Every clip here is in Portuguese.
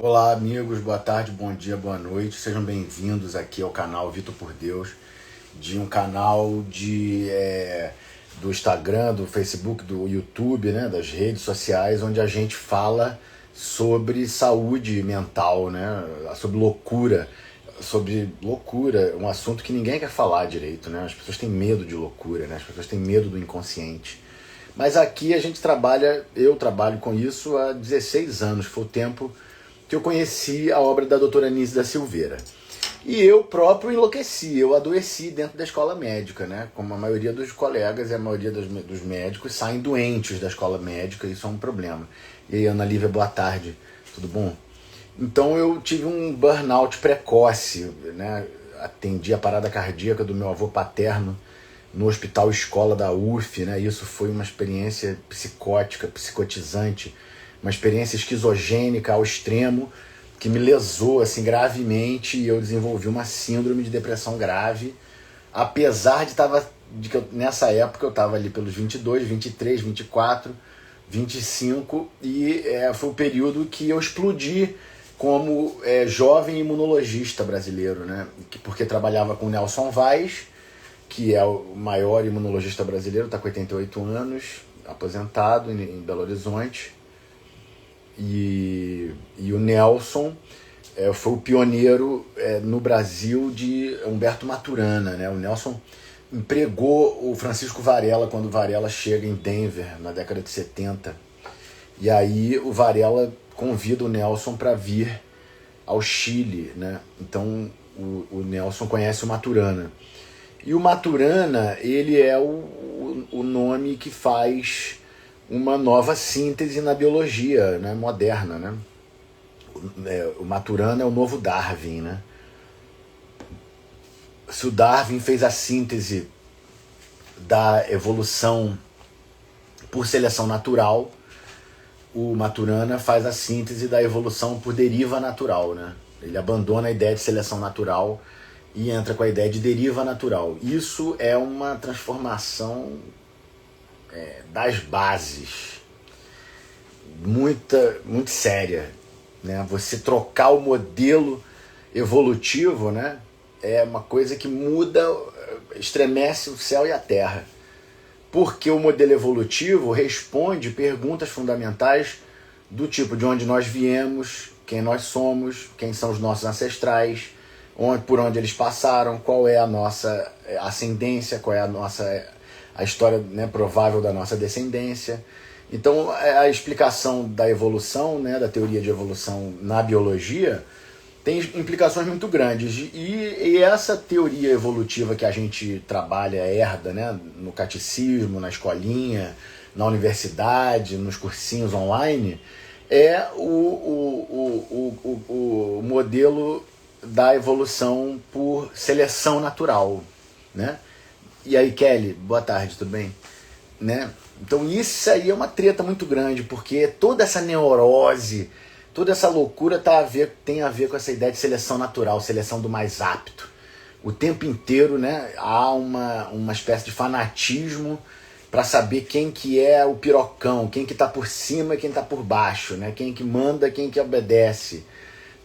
Olá, amigos, boa tarde, bom dia, boa noite. Sejam bem-vindos aqui ao canal Vitor por Deus, de um canal do Instagram, do Facebook, do YouTube, né, das redes sociais, onde a gente fala sobre saúde mental, né, sobre loucura, um assunto que ninguém quer falar direito, né? As pessoas têm medo de loucura, né? As pessoas têm medo do inconsciente. Mas aqui eu trabalho com isso há 16 anos, foi o tempo que eu conheci a obra da doutora Anísia da Silveira. E eu próprio enlouqueci, eu adoeci dentro da escola médica, né? Como a maioria dos colegas e a maioria dos médicos saem doentes da escola médica, isso é um problema. E aí, Ana Lívia, boa tarde, tudo bom? Então eu tive um burnout precoce, né? Atendi a parada cardíaca do meu avô paterno no hospital escola da UF, né? Isso foi uma experiência psicótica, psicotizante, uma experiência esquizogênica ao extremo, que me lesou assim gravemente, e eu desenvolvi uma síndrome de depressão grave, apesar de que nessa época eu estava ali pelos 22, 23, 24, 25, e foi o período que eu explodi como jovem imunologista brasileiro, né? Porque trabalhava com o Nelson Vaz, que é o maior imunologista brasileiro, está com 88 anos, aposentado em Belo Horizonte. E o Nelson foi o pioneiro no Brasil de Humberto Maturana, né? O Nelson empregou o Francisco Varela quando o Varela chega em Denver, na década de 70. E aí o Varela convida o Nelson para vir ao Chile, né? Então o Nelson conhece o Maturana. E o Maturana, ele é o nome que faz uma nova síntese na biologia, né, moderna, né? O Maturana é o novo Darwin, né? Se o Darwin fez a síntese da evolução por seleção natural, o Maturana faz a síntese da evolução por deriva natural, né? Ele abandona a ideia de seleção natural e entra com a ideia de deriva natural. Isso é uma transformação das bases, muito séria, né? Você trocar o modelo evolutivo, né, é uma coisa que muda, estremece o céu e a terra, porque o modelo evolutivo responde perguntas fundamentais do tipo de onde nós viemos, quem nós somos, quem são os nossos ancestrais, por onde eles passaram, qual é a nossa ascendência, qual é a história, né, provável da nossa descendência. Então a explicação da evolução, né, da teoria de evolução na biologia, tem implicações muito grandes. E essa teoria evolutiva que a gente trabalha, herda, né, no catecismo, na escolinha, na universidade, nos cursinhos online, é o modelo da evolução por seleção natural, né? E aí, Kelly, boa tarde, tudo bem? Né? Então isso aí é uma treta muito grande, porque toda essa neurose, toda essa loucura tem a ver com essa ideia de seleção natural, seleção do mais apto. O tempo inteiro, né, há uma espécie de fanatismo para saber quem que é o pirocão, quem que está por cima e quem está por baixo, né? Quem que manda, quem que obedece,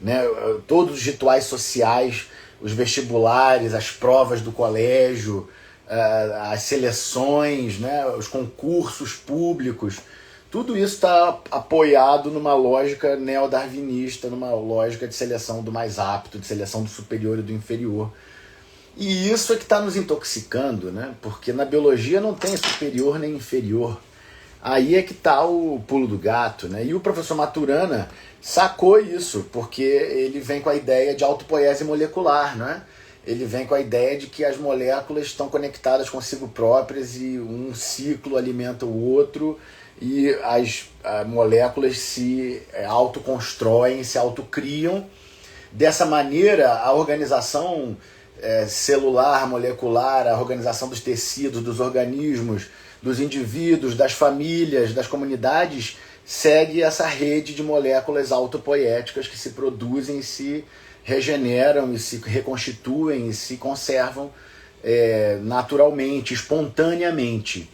né? Todos os rituais sociais, os vestibulares, as provas do colégio, as seleções, né, os concursos públicos, tudo isso está apoiado numa lógica neodarwinista, numa lógica de seleção do mais apto, de seleção do superior e do inferior. E isso é que está nos intoxicando, né? Porque na biologia não tem superior nem inferior. Aí é que está o pulo do gato, né? E o professor Maturana sacou isso, porque ele vem com a ideia de autopoiese molecular, né? Ele vem com a ideia de que as moléculas estão conectadas consigo próprias e um ciclo alimenta o outro, e as moléculas se autoconstroem, se autocriam. Dessa maneira, a organização celular, molecular, a organização dos tecidos, dos organismos, dos indivíduos, das famílias, das comunidades, segue essa rede de moléculas autopoéticas que se produzem e se regeneram e se reconstituem e se conservam naturalmente, espontaneamente.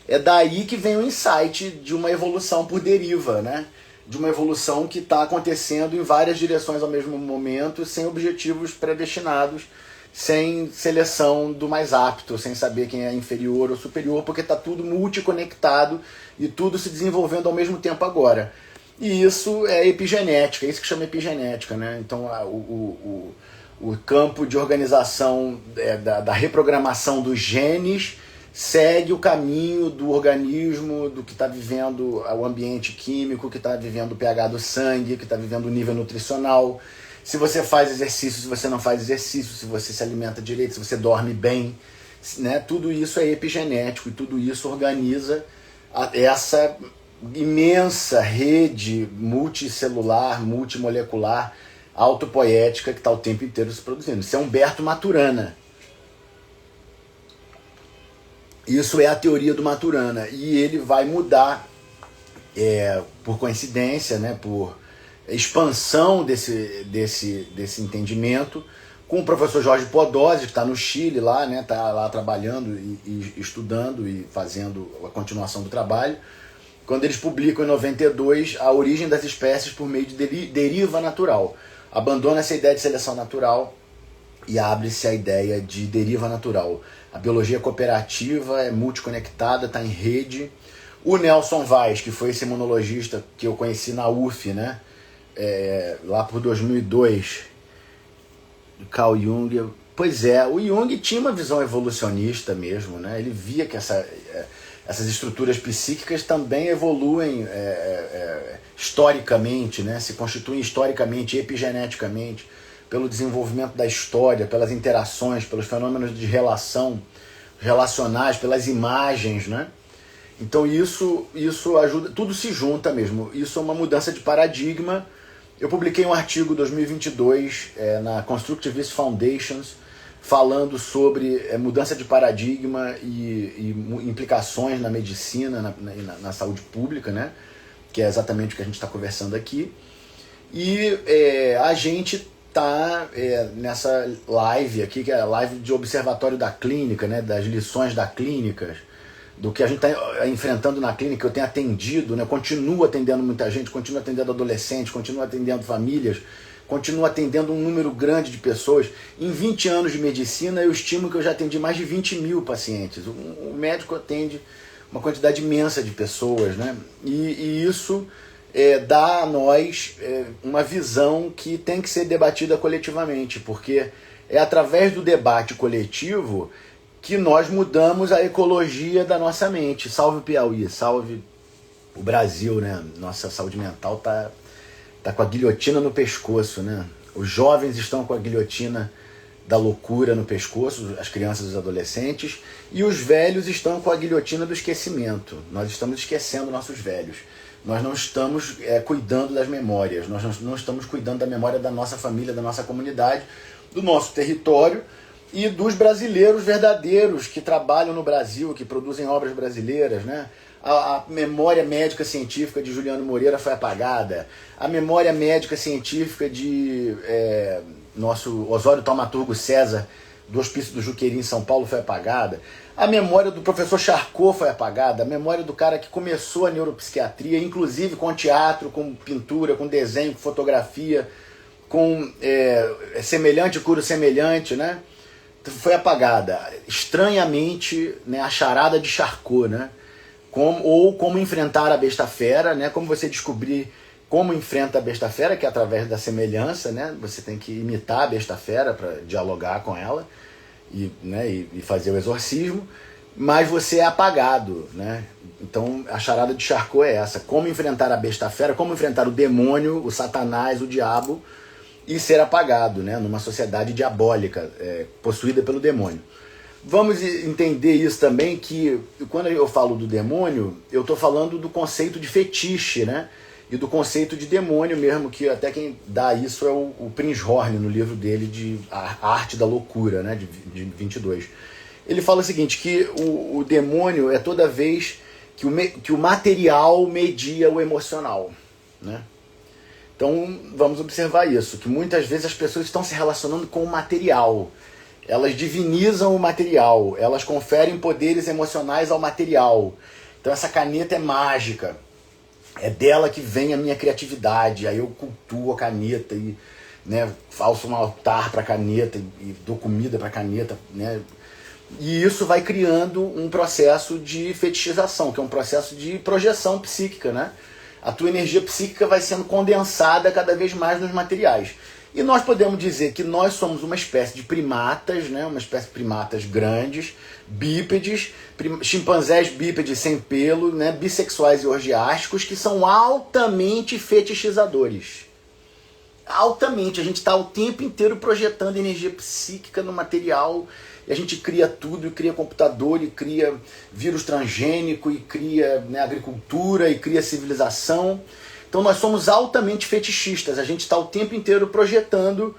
É daí que vem o insight de uma evolução por deriva, né? de uma evolução que está acontecendo em várias direções ao mesmo momento, sem objetivos predestinados, sem seleção do mais apto, sem saber quem é inferior ou superior, porque está tudo multiconectado e tudo se desenvolvendo ao mesmo tempo agora. E isso é epigenética, é isso que chama epigenética, né? Então o campo de organização da reprogramação dos genes segue o caminho do organismo, do que está vivendo o ambiente químico, que está vivendo o pH do sangue, que está vivendo o nível nutricional. Se você faz exercício, se você não faz exercício, se você se alimenta direito, se você dorme bem, né? Tudo isso é epigenético e tudo isso organiza essa imensa rede multicelular, multimolecular, autopoética que está o tempo inteiro se produzindo. Isso é Humberto Maturana. Isso é a teoria do Maturana. E ele vai mudar, por coincidência, né, por expansão desse entendimento, com o professor Jorge Podósio, que está no Chile, lá, né, tá lá trabalhando e estudando e fazendo a continuação do trabalho, quando eles publicam em 92 A Origem das Espécies por meio de Deriva Natural. Abandona essa ideia de seleção natural e abre-se a ideia de deriva natural. A biologia cooperativa é multiconectada, está em rede. O Nelson Vaz, que foi esse imunologista que eu conheci na UF, né? Lá por 2002, Carl Jung. Pois é, o Jung tinha uma visão evolucionista mesmo, né? Ele via que essas estruturas psíquicas também evoluem historicamente, né? Se constituem historicamente, epigeneticamente, pelo desenvolvimento da história, pelas interações, pelos fenômenos de relação, relacionais, pelas imagens, né? Então isso ajuda, tudo se junta mesmo. Isso é uma mudança de paradigma. Eu publiquei um artigo em 2022 na Constructivist Foundations, falando sobre mudança de paradigma e implicações na medicina, na saúde pública, né? Que é exatamente o que a gente está conversando aqui. E a gente está nessa live aqui, que é a live de observatório da clínica, né? Das lições da clínica, do que a gente está enfrentando na clínica. Eu tenho atendido, né? Continuo atendendo muita gente, continuo atendendo adolescentes, continuo atendendo famílias, continuo atendendo um número grande de pessoas. Em 20 anos de medicina, eu estimo que eu já atendi mais de 20 mil pacientes. O médico atende uma quantidade imensa de pessoas, né? E isso dá a nós uma visão que tem que ser debatida coletivamente, porque é através do debate coletivo que nós mudamos a ecologia da nossa mente. Salve o Piauí, salve o Brasil, né? Nossa saúde mental tá com a guilhotina no pescoço, né? Os jovens estão com a guilhotina da loucura no pescoço, as crianças e os adolescentes, e os velhos estão com a guilhotina do esquecimento. Nós estamos esquecendo nossos velhos. Nós não estamos cuidando das memórias, nós não estamos cuidando da memória da nossa família, da nossa comunidade, do nosso território e dos brasileiros verdadeiros que trabalham no Brasil, que produzem obras brasileiras, né? A memória médica científica de Juliano Moreira foi apagada. A memória médica científica de nosso Osório Taumaturgo César, do Hospício do Juqueri, em São Paulo, foi apagada. A memória do professor Charcot foi apagada. A memória do cara que começou a neuropsiquiatria, inclusive com teatro, com pintura, com desenho, com fotografia, com semelhante cura semelhante, né? Foi apagada. Estranhamente, né, a charada de Charcot, né? Como enfrentar a besta fera, né? Como você descobrir como enfrenta a besta fera, que é através da semelhança, né? Você tem que imitar a besta fera para dialogar com ela e fazer o exorcismo, mas você é apagado, né? Então a charada de Charcot é essa: como enfrentar a besta fera, como enfrentar o demônio, o satanás, o diabo, e ser apagado, né? Numa sociedade diabólica, possuída pelo demônio. Vamos entender isso também, que quando eu falo do demônio, eu estou falando do conceito de fetiche, né? E do conceito de demônio mesmo, que até quem dá isso é o Prinzhorn, no livro dele de A Arte da Loucura, né? de 22. Ele fala o seguinte, que o demônio é toda vez que o material media o emocional, né? Então vamos observar isso, que muitas vezes as pessoas estão se relacionando com o material. Elas divinizam o material, elas conferem poderes emocionais ao material. Então essa caneta é mágica. É dela que vem a minha criatividade. Aí eu cultuo a caneta e, né, faço um altar para a caneta e dou comida para a caneta, né? E isso vai criando um processo de fetichização, que é um processo de projeção psíquica, né? A tua energia psíquica vai sendo condensada cada vez mais nos materiais. E nós podemos dizer que nós somos uma espécie de primatas, né? Uma espécie de primatas grandes, bípedes, chimpanzés bípedes sem pelo, né? Bissexuais e orgiásticos, que são altamente fetichizadores. Altamente, a gente está o tempo inteiro projetando energia psíquica no material, e a gente cria tudo, e cria computador, e cria vírus transgênico, e cria, né, agricultura, e cria civilização. Então nós somos altamente fetichistas, a gente está o tempo inteiro projetando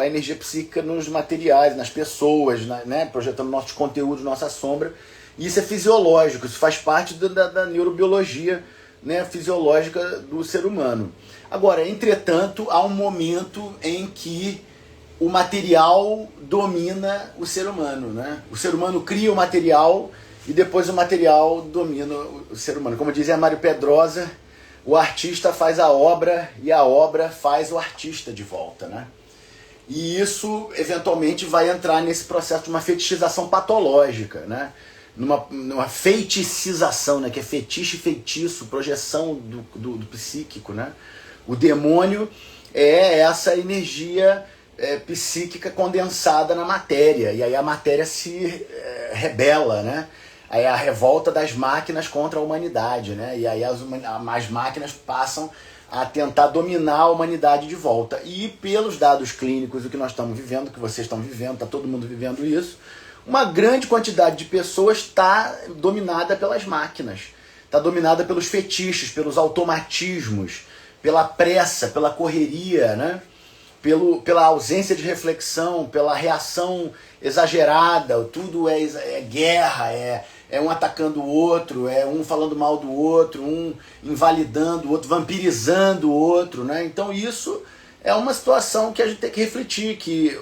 a energia psíquica nos materiais, nas pessoas, né, projetando nossos conteúdos, nossa sombra. E isso é fisiológico, isso faz parte da neurobiologia, né, fisiológica do ser humano. Agora, entretanto, há um momento em que o material domina o ser humano, né? O ser humano cria o material e depois o material domina o ser humano. Como dizia Mário Pedrosa, o artista faz a obra e a obra faz o artista de volta, né? E isso, eventualmente, vai entrar nesse processo de uma fetichização patológica, né? Numa feiticização, né? Que é fetiche e feitiço, projeção do psíquico, né? O demônio é essa energia psíquica condensada na matéria, e aí a matéria se rebela, né? Aí a revolta das máquinas contra a humanidade, né? E aí as máquinas passam a tentar dominar a humanidade de volta. E pelos dados clínicos, o que nós estamos vivendo, o que vocês estão vivendo, está todo mundo vivendo isso, uma grande quantidade de pessoas está dominada pelas máquinas, está dominada pelos fetiches, pelos automatismos, pela pressa, pela correria, né? Pela ausência de reflexão, pela reação exagerada, tudo é guerra, é um atacando o outro, é um falando mal do outro, um invalidando o outro, vampirizando o outro, né? Então isso é uma situação que a gente tem que refletir, que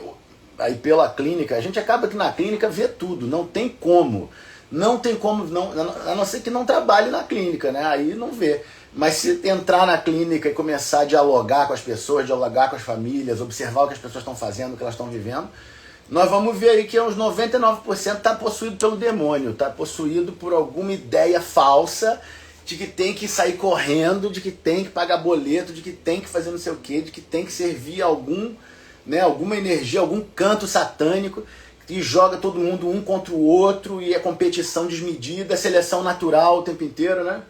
aí pela clínica, a gente acaba que na clínica vê tudo, não tem como, a não ser que não trabalhe na clínica, né? Aí não vê. Mas se entrar na clínica e começar a dialogar com as pessoas, dialogar com as famílias, observar o que as pessoas estão fazendo, o que elas estão vivendo, nós vamos ver aí que uns 99% está possuído pelo demônio, está possuído por alguma ideia falsa de que tem que sair correndo, de que tem que pagar boleto, de que tem que fazer não sei o quê, de que tem que servir alguma energia, algum canto satânico que joga todo mundo um contra o outro, e é competição desmedida, é seleção natural o tempo inteiro, né?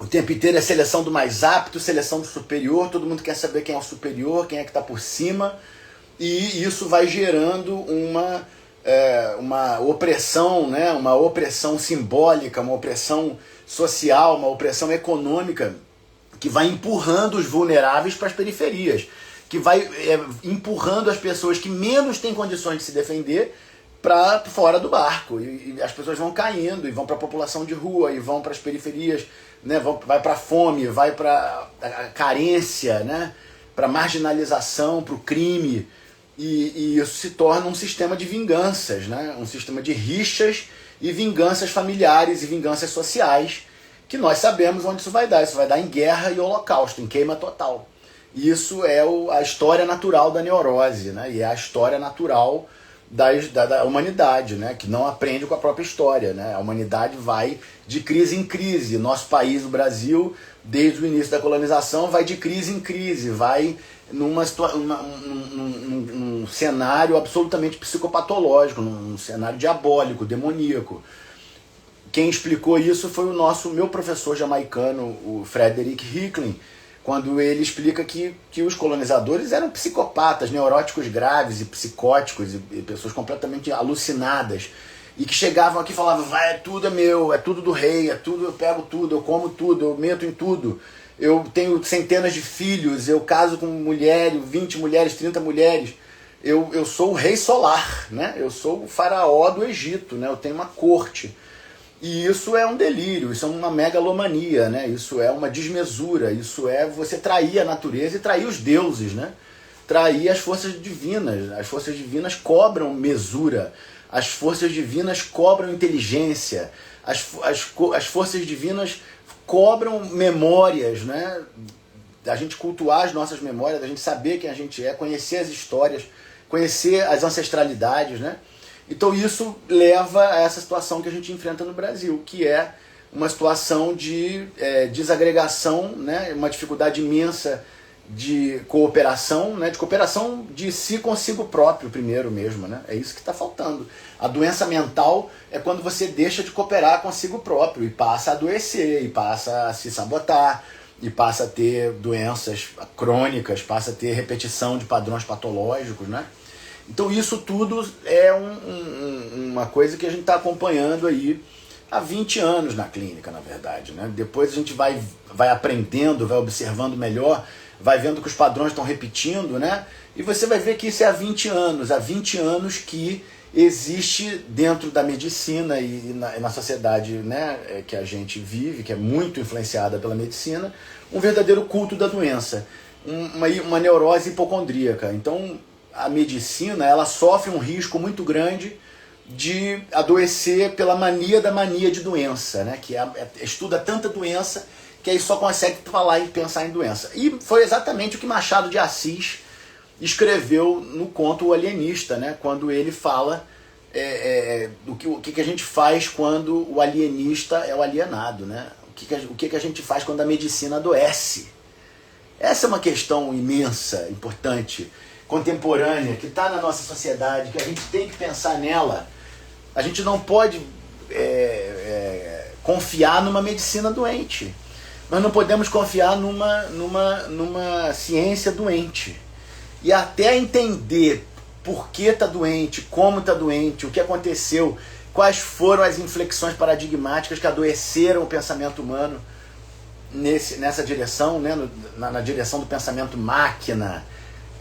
O tempo inteiro é seleção do mais apto, seleção do superior, todo mundo quer saber quem é o superior, quem é que está por cima, e isso vai gerando uma opressão, né? Uma opressão simbólica, uma opressão social, uma opressão econômica, que vai empurrando os vulneráveis para as periferias, que vai empurrando as pessoas que menos têm condições de se defender para fora do barco, e as pessoas vão caindo, e vão para a população de rua, e vão para as periferias, né? Vai para a fome, vai para a carência, né? Para a marginalização, para o crime, e isso se torna um sistema de vinganças, né? Um sistema de rixas e vinganças familiares e vinganças sociais, que nós sabemos onde isso vai dar em guerra e holocausto, em queima total. Isso é a história natural da neurose, né? E é a história natural da humanidade, né? Que não aprende com a própria história, né? A humanidade vai de crise em crise. Nosso país, o Brasil, desde o início da colonização, vai de crise em crise, vai num cenário absolutamente psicopatológico, num cenário diabólico, demoníaco. Quem explicou isso foi o meu professor jamaicano, o Frederick Hicklin, quando ele explica que os colonizadores eram psicopatas, neuróticos graves e psicóticos, e pessoas completamente alucinadas, e que chegavam aqui e falavam: tudo é meu, é tudo do rei, é tudo, eu pego tudo, eu como tudo, eu meto em tudo, eu tenho centenas de filhos, eu caso com mulheres, 20 mulheres, 30 mulheres, eu sou o rei solar, né? Eu sou o faraó do Egito, né? Eu tenho uma corte. E isso é um delírio, isso é uma megalomania, né? Isso é uma desmesura, isso é você trair a natureza e trair os deuses, né? Trair as forças divinas. As forças divinas cobram mesura. as forças divinas cobram inteligência, as forças divinas cobram memórias, né? Da gente cultuar as nossas memórias, da gente saber quem a gente é, conhecer as histórias, conhecer as ancestralidades, né? Então isso leva a essa situação que a gente enfrenta no Brasil, que é uma situação de desagregação, né? Uma dificuldade imensa de cooperação, né? De cooperação de si consigo próprio primeiro mesmo, né? É isso que está faltando. A doença mental é quando você deixa de cooperar consigo próprio e passa a adoecer, e passa a se sabotar, e passa a ter doenças crônicas, passa a ter repetição de padrões patológicos, né? Então isso tudo é uma coisa que a gente está acompanhando aí há 20 anos na clínica, na verdade, né? Depois a gente vai aprendendo, vai observando melhor, vai vendo que os padrões estão repetindo, né? E você vai ver que isso é há 20 anos, há 20 anos que existe dentro da medicina e na sociedade, né, que a gente vive, que é muito influenciada pela medicina, um verdadeiro culto da doença, uma neurose hipocondríaca. Então a medicina, ela sofre um risco muito grande de adoecer pela mania da mania de doença, né? Que estuda tanta doença que aí só consegue falar e pensar em doença. E foi exatamente o que Machado de Assis escreveu no conto O Alienista, né? Quando ele fala o que a gente faz quando o alienista é o alienado, né? O que a gente faz quando a medicina adoece. Essa é uma questão imensa, importante, contemporânea, que está na nossa sociedade, que a gente tem que pensar nela. A gente não pode confiar numa medicina doente. Nós não podemos confiar numa ciência doente. E até entender por que está doente, como está doente, o que aconteceu, quais foram as inflexões paradigmáticas que adoeceram o pensamento humano nessa direção, né, na direção do pensamento máquina,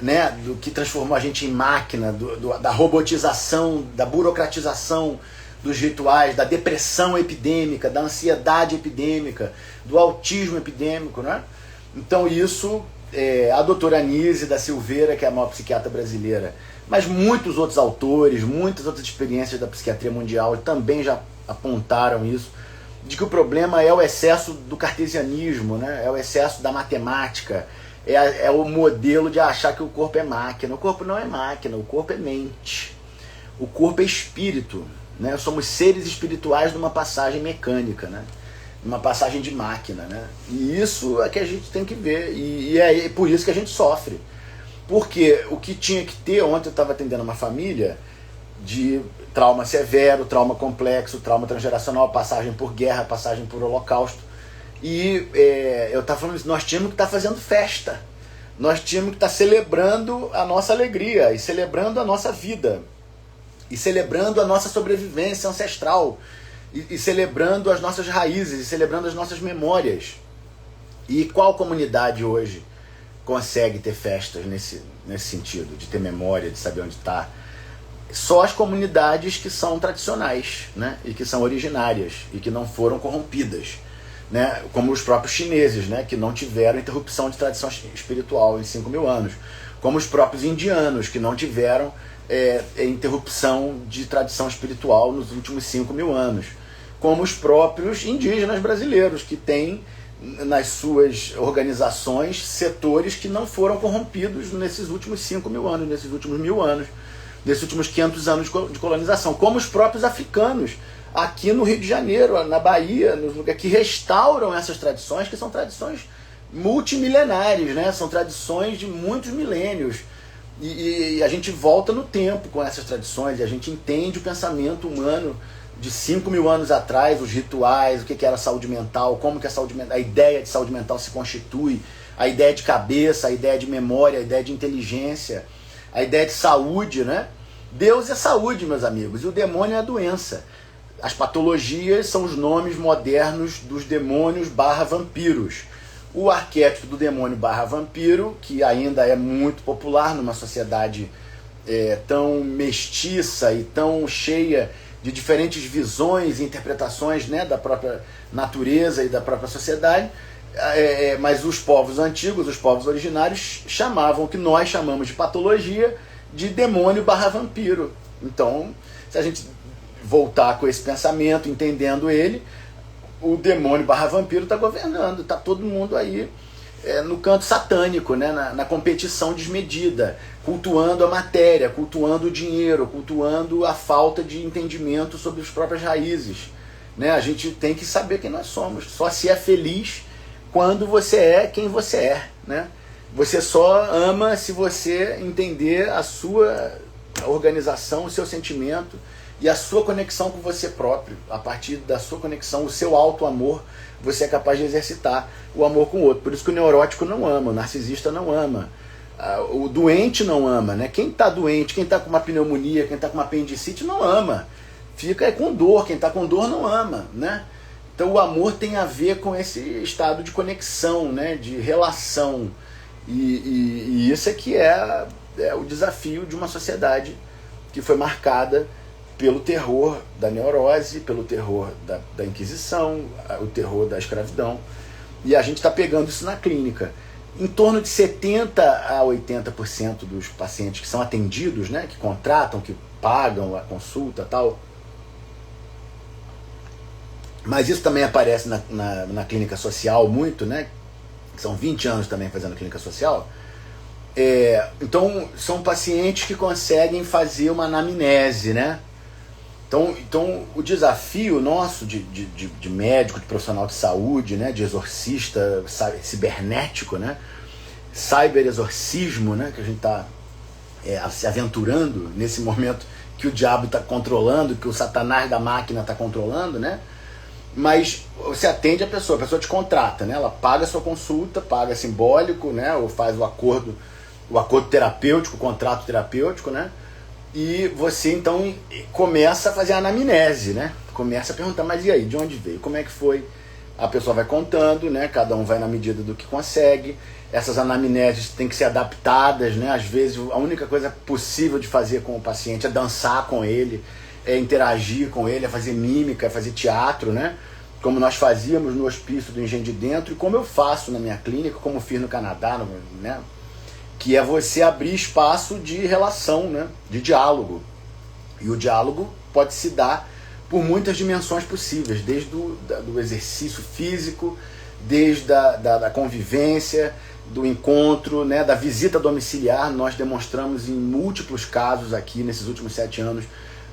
né, do que transformou a gente em máquina, da robotização, da burocratização dos rituais, da depressão epidêmica, da ansiedade epidêmica, do autismo epidêmico, né? Então isso, a doutora Anísia da Silveira, que é a maior psiquiatra brasileira, mas muitos outros autores, muitas outras experiências da psiquiatria mundial também já apontaram isso, de que o problema é o excesso do cartesianismo, né? É o excesso da matemática, é o modelo de achar que o corpo é máquina. O corpo não é máquina, o corpo é mente. O corpo é espírito, né? Somos seres espirituais numa passagem mecânica, né? Numa passagem de máquina, né? E isso é que a gente tem que ver, e é por isso que a gente sofre. Porque o que tinha que ter, ontem eu estava atendendo uma família de trauma severo, trauma complexo, trauma transgeracional, passagem por guerra, passagem por holocausto. E eu estava falando isso, nós tínhamos que estar fazendo festa. Nós tínhamos que estar celebrando a nossa alegria, e celebrando a nossa vida, e celebrando a nossa sobrevivência ancestral, e celebrando as nossas raízes, e celebrando as nossas memórias. E qual comunidade hoje consegue ter festas nesse sentido, de ter memória, de saber onde está? Só as comunidades que são tradicionais, né? E que são originárias, e que não foram corrompidas, né? Como os próprios chineses, né? Que não tiveram interrupção de tradição espiritual em 5.000 anos. Como os próprios indianos, que não tiveram interrupção de tradição espiritual nos últimos 5.000 anos. Como os próprios indígenas brasileiros, que têm nas suas organizações setores que não foram corrompidos nesses últimos 5.000 anos, nesses últimos 1.000 anos, nesses últimos 500 anos de colonização. Como os próprios africanos, aqui no Rio de Janeiro, na Bahia, nos lugares que restauram essas tradições, que são tradições multimilenares, né? São tradições de muitos milênios. E a gente volta no tempo com essas tradições, e a gente entende o pensamento humano de 5.000 anos atrás, os rituais, o que era saúde mental, como que a ideia de saúde mental se constitui, a ideia de cabeça, a ideia de memória, a ideia de inteligência, a ideia de saúde, né? Deus é saúde, meus amigos, e o demônio é a doença. As patologias são os nomes modernos dos demônios /vampiros. O arquétipo do demônio /vampiro, que ainda é muito popular numa sociedade tão mestiça e tão cheia de diferentes visões e interpretações, né, da própria natureza e da própria sociedade, mas os povos antigos, os povos originários, chamavam o que nós chamamos de patologia de demônio /vampiro. Então, se a gente voltar com esse pensamento, entendendo ele, o demônio barra vampiro está governando, está todo mundo aí no canto satânico, né? Na competição desmedida, cultuando a matéria, cultuando o dinheiro, cultuando a falta de entendimento sobre as próprias raízes. Né? A gente tem que saber quem nós somos, só se é feliz quando você é quem você é. Né? Você só ama se você entender a sua organização, o seu sentimento e a sua conexão com você próprio. A partir da sua conexão, o seu auto-amor, você é capaz de exercitar o amor com o outro. Por isso que o neurótico não ama, o narcisista não ama, o doente não ama. Né? Quem está doente, quem está com uma pneumonia, quem está com uma apendicite não ama. Fica com dor, quem está com dor não ama. Né? Então o amor tem a ver com esse estado de conexão, né? De relação. E isso é que é o desafio de uma sociedade que foi marcada pelo terror da neurose, pelo terror da Inquisição, o terror da escravidão. E a gente está pegando isso na clínica. Em torno de 70% a 80% dos pacientes que são atendidos, né, que contratam, que pagam a consulta e tal, mas isso também aparece na clínica social muito, né, são 20 anos também fazendo clínica social. Então são pacientes que conseguem fazer uma anamnese, né? Então o desafio nosso de médico, de profissional de saúde, né, de exorcista cibernético, né, cyber-exorcismo, né, que a gente está se aventurando nesse momento que o diabo está controlando, que o satanás da máquina está controlando, né? Mas você atende a pessoa te contrata, né? Ela paga a sua consulta, paga simbólico, né? Ou faz o acordo terapêutico, o contrato terapêutico, né? E você então começa a fazer a anamnese, né? Começa a perguntar, mas e aí, de onde veio? Como é que foi? A pessoa vai contando, né? Cada um vai na medida do que consegue. Essas anamneses têm que ser adaptadas, né? Às vezes a única coisa possível de fazer com o paciente é dançar com ele, é interagir com ele, é fazer mímica, é fazer teatro, né? Como nós fazíamos no hospício do Engenho de Dentro e como eu faço na minha clínica, como fiz no Canadá, né? Que é você abrir espaço de relação, né? De diálogo. E o diálogo pode se dar por muitas dimensões possíveis, desde do exercício físico, desde da convivência, do encontro, né? Da visita domiciliar. Nós demonstramos em múltiplos casos aqui, nesses últimos 7 anos,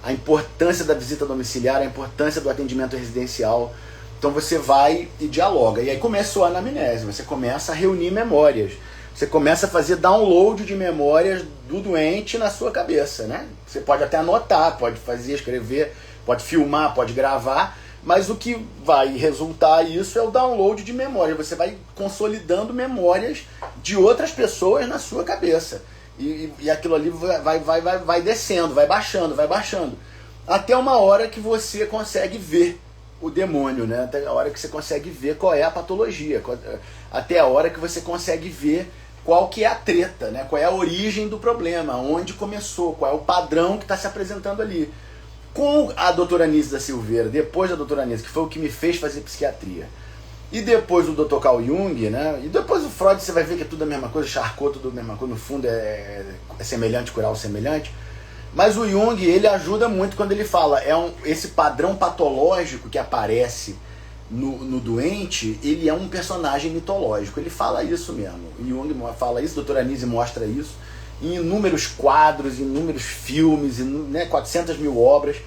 a importância da visita domiciliar, a importância do atendimento residencial. Então você vai e dialoga. E aí começou a anamnese, você começa a reunir memórias. Você começa a fazer download de memórias do doente na sua cabeça, né? Você pode até anotar, pode fazer, escrever, pode filmar, pode gravar, mas o que vai resultar isso é o download de memória. Você vai consolidando memórias de outras pessoas na sua cabeça. E aquilo ali vai descendo, vai baixando, até uma hora que você consegue ver o demônio, né? Até a hora que você consegue ver qual é a patologia, até a hora que você consegue ver qual que é a treta, né? Qual é a origem do problema, onde começou, qual é o padrão que está se apresentando ali. Com a doutora Anísio da Silveira, depois da doutora Anísio, que foi o que me fez fazer psiquiatria, e depois o Dr. Carl Jung, né? E depois o Freud, você vai ver que é tudo a mesma coisa, Charcot, tudo a mesma coisa, no fundo é semelhante, curar o semelhante. Mas o Jung, ele ajuda muito quando ele fala, esse padrão patológico que aparece no doente, ele é um personagem mitológico. Ele fala isso mesmo. O Jung fala isso, a doutora Anísio mostra isso em inúmeros quadros, inúmeros filmes, né, 400 mil obras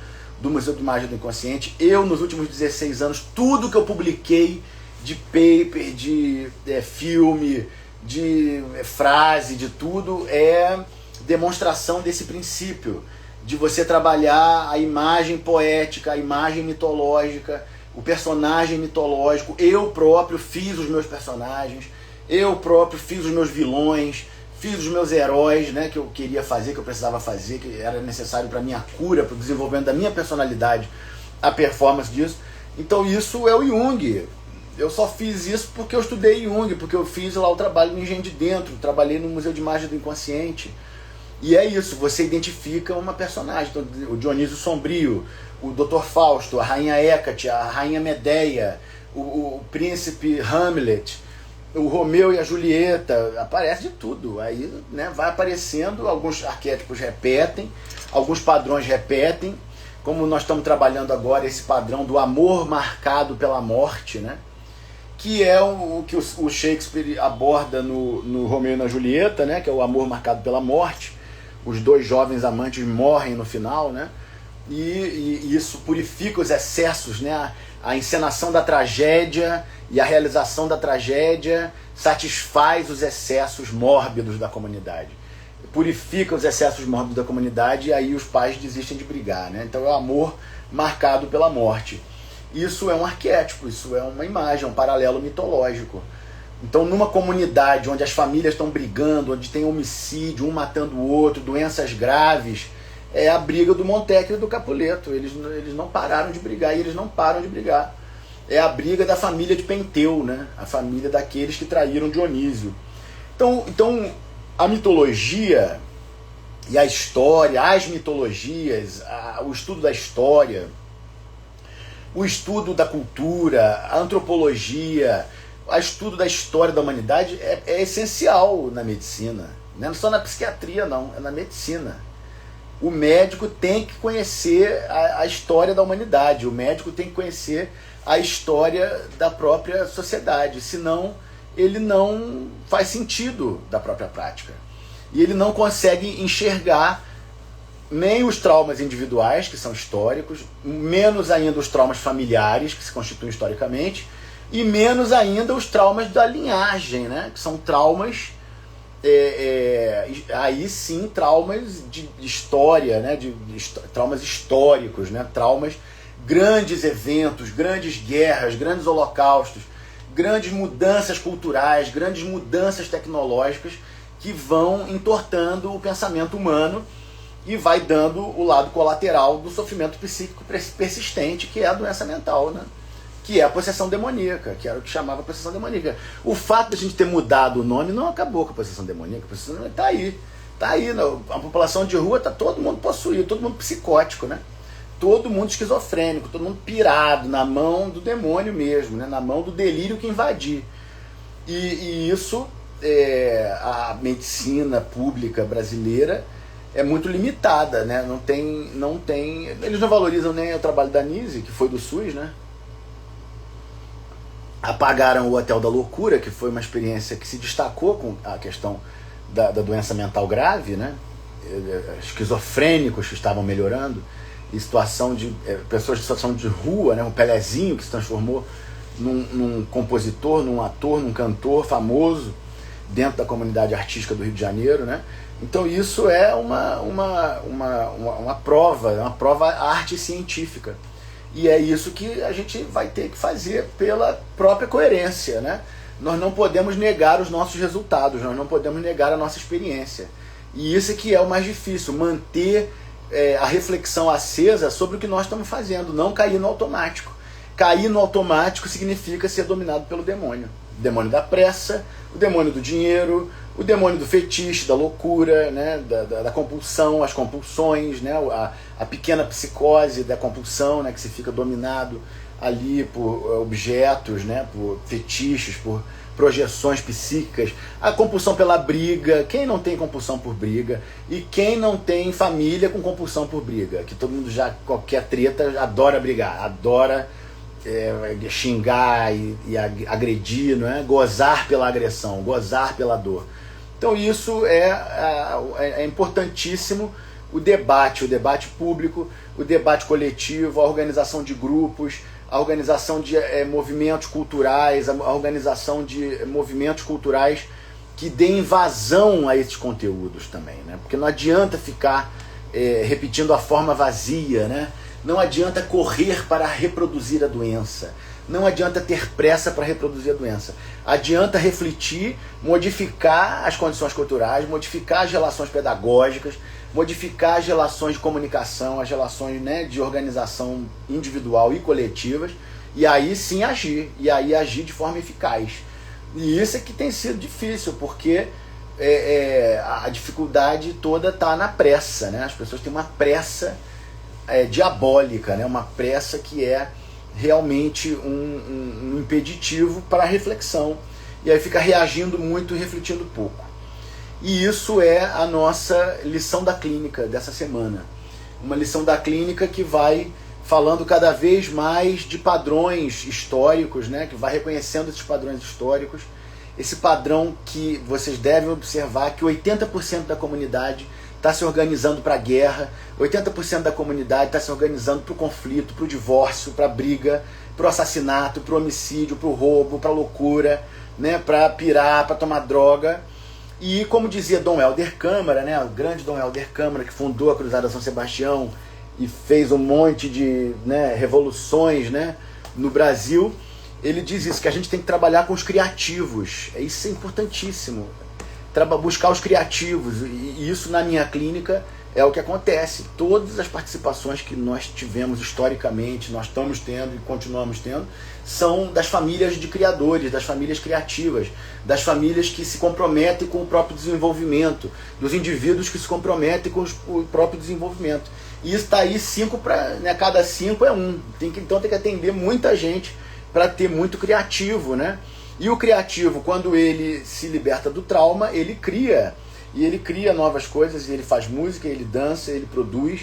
do Museu de Imagem do Inconsciente. Eu, nos últimos 16 anos, tudo que eu publiquei de paper, de filme, de frase, de tudo, é demonstração desse princípio, de você trabalhar a imagem poética, a imagem mitológica, o personagem mitológico. Eu próprio fiz os meus personagens, eu próprio fiz os meus vilões, fiz os meus heróis, né, que eu queria fazer, que eu precisava fazer, que era necessário para a minha cura, para o desenvolvimento da minha personalidade, a performance disso. Então isso é o Jung. Eu só fiz isso porque eu estudei Jung, porque eu fiz lá o trabalho no Engenho de Dentro, trabalhei no Museu de Imagem do Inconsciente. E é isso, você identifica uma personagem. Então, o Dionísio Sombrio, o Dr. Fausto, a Rainha Hecate, a Rainha Medeia, o Príncipe Hamlet, o Romeu e a Julieta, aparece de tudo. Aí, né, vai aparecendo, alguns arquétipos repetem, alguns padrões repetem, como nós estamos trabalhando agora esse padrão do amor marcado pela morte, né? Que é o que o Shakespeare aborda no Romeu e na Julieta, né? Que é o amor marcado pela morte. Os dois jovens amantes morrem no final, né? E isso purifica os excessos, né? A encenação da tragédia e a realização da tragédia satisfaz os excessos mórbidos da comunidade. Purifica os excessos mórbidos da comunidade e aí os pais desistem de brigar, né? Então é o amor marcado pela morte. Isso é um arquétipo, isso é uma imagem, um paralelo mitológico. Então, numa comunidade onde as famílias estão brigando, onde tem homicídio, um matando o outro, doenças graves, é a briga do Montecchio e do Capuleto. Eles não pararam de brigar e eles não param de brigar. É a briga da família de Penteu, né? A família daqueles que traíram Dionísio. Então a mitologia e a história, as mitologias, o estudo da história, o estudo da cultura, a antropologia, o estudo da história da humanidade é essencial na medicina. Não é só na psiquiatria, não, é na medicina. O médico tem que conhecer a história da humanidade, o médico tem que conhecer a história da própria sociedade, senão ele não faz sentido da própria prática. E ele não consegue enxergar nem os traumas individuais, que são históricos, menos ainda os traumas familiares, que se constituem historicamente, e menos ainda os traumas da linhagem, né? Que são traumas, aí sim, traumas de história, né? Traumas históricos, né? Traumas, grandes eventos, grandes guerras, grandes holocaustos, grandes mudanças culturais, grandes mudanças tecnológicas que vão entortando o pensamento humano e vai dando o lado colateral do sofrimento psíquico persistente, que é a doença mental, né? Que é a possessão demoníaca, que era o que chamava possessão demoníaca. O fato de a gente ter mudado o nome não acabou com a possessão demoníaca. A possessão demoníaca está aí. A população de rua está todo mundo possuído, todo mundo psicótico, né? Todo mundo esquizofrênico, todo mundo pirado, na mão do demônio mesmo, né? Na mão do delírio que invadir. E isso, a medicina pública brasileira é muito limitada, né? Não tem, eles não valorizam nem o trabalho da Nise, que foi do SUS, né? Apagaram o Hotel da Loucura, que foi uma experiência que se destacou com a questão da doença mental grave, né? Esquizofrênicos que estavam melhorando, e situação de pessoas de situação de rua, né? O Pelezinho, que se transformou num compositor, num ator, num cantor famoso dentro da comunidade artística do Rio de Janeiro, né? Então isso é uma prova arte científica. E é isso que a gente vai ter que fazer pela própria coerência, né? Nós não podemos negar os nossos resultados, nós não podemos negar a nossa experiência. E isso é que é o mais difícil, manter a reflexão acesa sobre o que nós estamos fazendo, não cair no automático. Cair no automático significa ser dominado pelo demônio. O demônio da pressa, o demônio do dinheiro, o demônio do fetiche, da loucura, né? da compulsão, as compulsões, né? A pequena psicose da compulsão, né? Que se fica dominado ali por objetos, né? Por fetiches, por projeções psíquicas, a compulsão pela briga. Quem não tem compulsão por briga? E quem não tem família com compulsão por briga? Que todo mundo já, qualquer treta, adora brigar, adora xingar e agredir, não é? Gozar pela agressão, gozar pela dor. Então isso é importantíssimo, o debate público, o debate coletivo, a organização de grupos, a organização de movimentos culturais, a organização de movimentos culturais que deem vazão a esses conteúdos também, né? Porque não adianta ficar repetindo a forma vazia, né? Não adianta correr para reproduzir a doença. Não adianta ter pressa para reproduzir a doença. Adianta refletir, modificar as condições culturais, modificar as relações pedagógicas, modificar as relações de comunicação, as relações, né, de organização individual e coletivas, e aí sim agir, e aí agir de forma eficaz. E isso é que tem sido difícil, porque a dificuldade toda está na pressa, né? As pessoas têm uma pressa diabólica, né? Uma pressa que é realmente um impeditivo para a reflexão, e aí fica reagindo muito e refletindo pouco. E isso é a nossa lição da clínica dessa semana. uma lição da clínica que vai falando cada vez mais de padrões históricos, né? Que vai reconhecendo esses padrões históricos. Esse padrão que vocês devem observar que 80% da comunidade está se organizando para a guerra, 80% da comunidade está se organizando para o conflito, para o divórcio, para a briga, para o assassinato, para o homicídio, para o roubo, para a loucura, né? Para pirar, para tomar droga. E como dizia Dom Helder Câmara, né? O grande Dom Helder Câmara, que fundou a Cruzada São Sebastião e fez um monte de, né, revoluções, né, no Brasil, ele diz isso, que a gente tem que trabalhar com os criativos. Isso é importantíssimo. Buscar os criativos. E isso na minha clínica é o que acontece. Todas as participações que nós tivemos historicamente, nós estamos tendo e continuamos tendo, são das famílias de criadores, das famílias criativas, das famílias que se comprometem com o próprio desenvolvimento, dos indivíduos que se comprometem com o próprio desenvolvimento. E isso está aí 5 para, né, cada 5 é 1. Então tem que atender muita gente para ter muito criativo, né? E o criativo, quando ele se liberta do trauma, ele cria. E ele cria novas coisas, ele faz música, ele dança, ele produz.